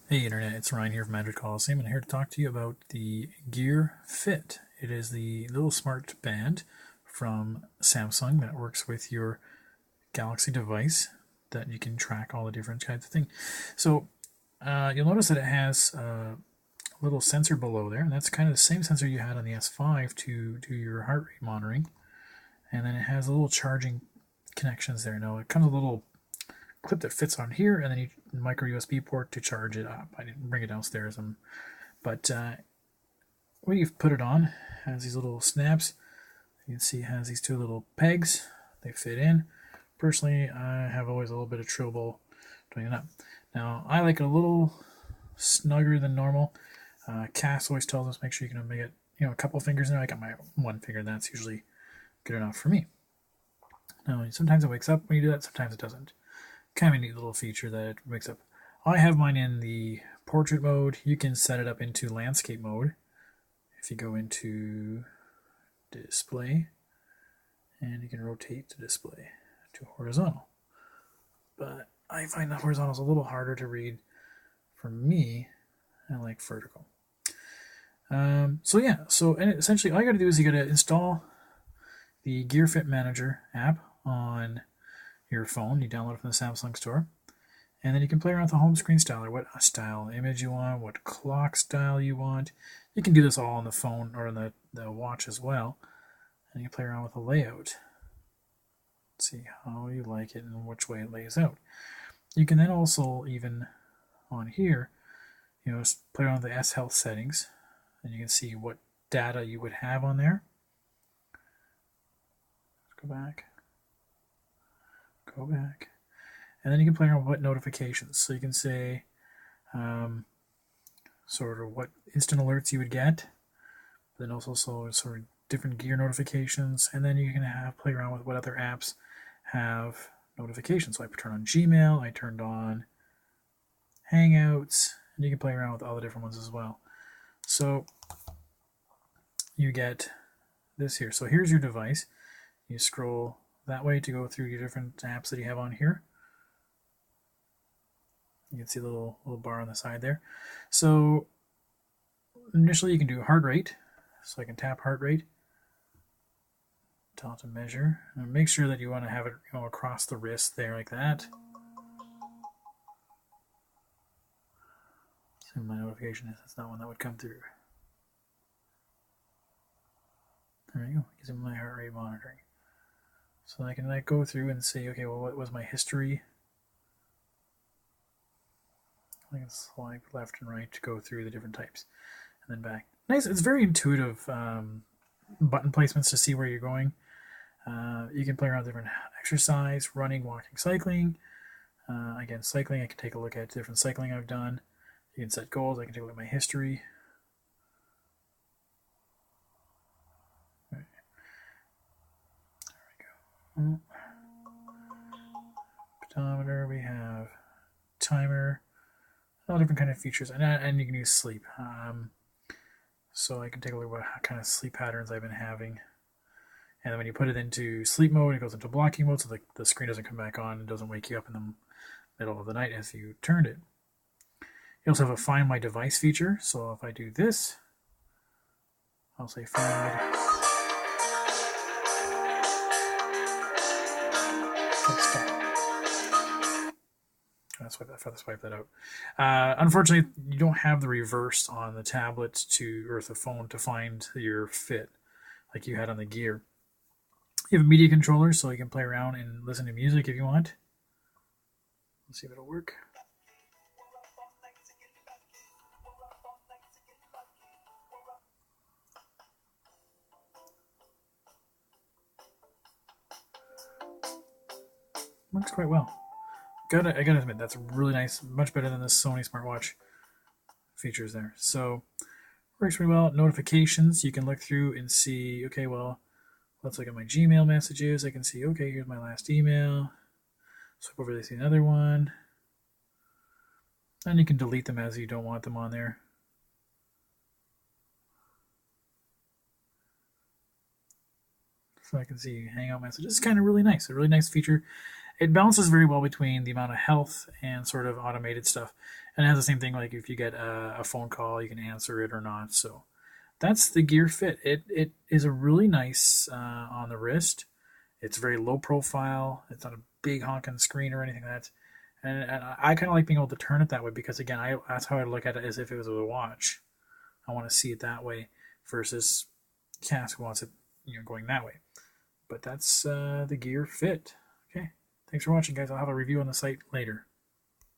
Hey Internet, it's Ryan here from Android Coliseum, and I'm here to talk to you about the Gear Fit. It is the little smart band from Samsung that works with your Galaxy device that you can track all the different kinds of things. So you'll notice that it has a little sensor below there, and that's kind of the same sensor you had on the S5 to do your heart rate monitoring. And then it has a little charging connections there. Now it comes with a little clip that fits on here, and then you micro USB port to charge it up. I didn't bring it downstairs, but when you've put it on, it has these little snaps. You can see it has these two little pegs. They fit in. Personally, I have always a little bit of trouble doing it up. Now, I like it a little snugger than normal. Cass always tells us make sure you can make it, a couple fingers in there. I got my one finger, and that's usually good enough for me. Now, sometimes it wakes up when you do that, sometimes it doesn't. Kind of a neat little feature that it wakes up. I have mine in the portrait mode. You can set it up into landscape mode. If you go into display, and you can rotate the display to horizontal. But I find that horizontal is a little harder to read. For me, I like vertical. And essentially all you got to do is you got to install the GearFit Manager app on your phone. You download it from the Samsung store. And then you can play around with the home screen style, or what style image you want, what clock style you want. You can do this all on the phone or on the watch as well. And you can play around with the layout. See how you like it and which way it lays out. You can then also, even on here, play around with the S Health settings. And you can see what data you would have on there. Let's go back. Go back. And then you can play around with what notifications. So you can say sort of what instant alerts you would get, but then also sort of different gear notifications. And then you can play around with what other apps have notifications. So I turned on Gmail, I turned on Hangouts, and you can play around with all the different ones as well. So you get this here. So here's your device. You scroll that way to go through your different apps that you have on here. You can see the little bar on the side there. So initially you can do heart rate. So I can tap heart rate, tell it to measure, and make sure that you want to have it across the wrist there like that. So my notification is that's not one that would come through. There we go. Gives me my heart rate monitoring. So I can go through and say, okay, well, what was my history? I can swipe left and right to go through the different types, and then back. Nice. It's very intuitive button placements to see where you're going. You can play around with different exercise, running, walking, cycling. Again, cycling, I can take a look at different cycling I've done. You can set goals. I can take a look at my history. Right. There we go. Pedometer. We have timer. All different kind of features, and you can use sleep. So I can take a look at what kind of sleep patterns I've been having. And then when you put it into sleep mode, it goes into blocking mode, so the screen doesn't come back on. It doesn't wake you up in the middle of the night as you turned it. You also have a Find My Device feature. So if I do this, I'll say Find My Device. Let's swipe that out. Unfortunately, you don't have the reverse on the tablet or the phone to find your fit like you had on the Gear. You have a media controller, so you can play around and listen to music if you want. Let's see if it'll work. Works quite well. I gotta admit, that's really nice. Much better than the Sony smartwatch features there. So works pretty well. Notifications, you can look through and see, okay, well, let's look at my Gmail messages. I can see, okay, here's my last email. Swipe over to see another one. And you can delete them as you don't want them on there. So I can see Hangout messages. It's kind of really nice. A really nice feature. It balances very well between the amount of health and sort of automated stuff. And it has the same thing, like if you get a phone call, you can answer it or not. So that's the Gear Fit. It is a really nice on the wrist. It's very low profile. It's not a big honking screen or anything like that. And I kind of like being able to turn it that way because, again, that's how I look at it, as if it was a watch. I want to see it that way versus Cass who wants it, going that way. But that's the Gear Fit. Okay. Thanks for watching, guys. I'll have a review on the site later.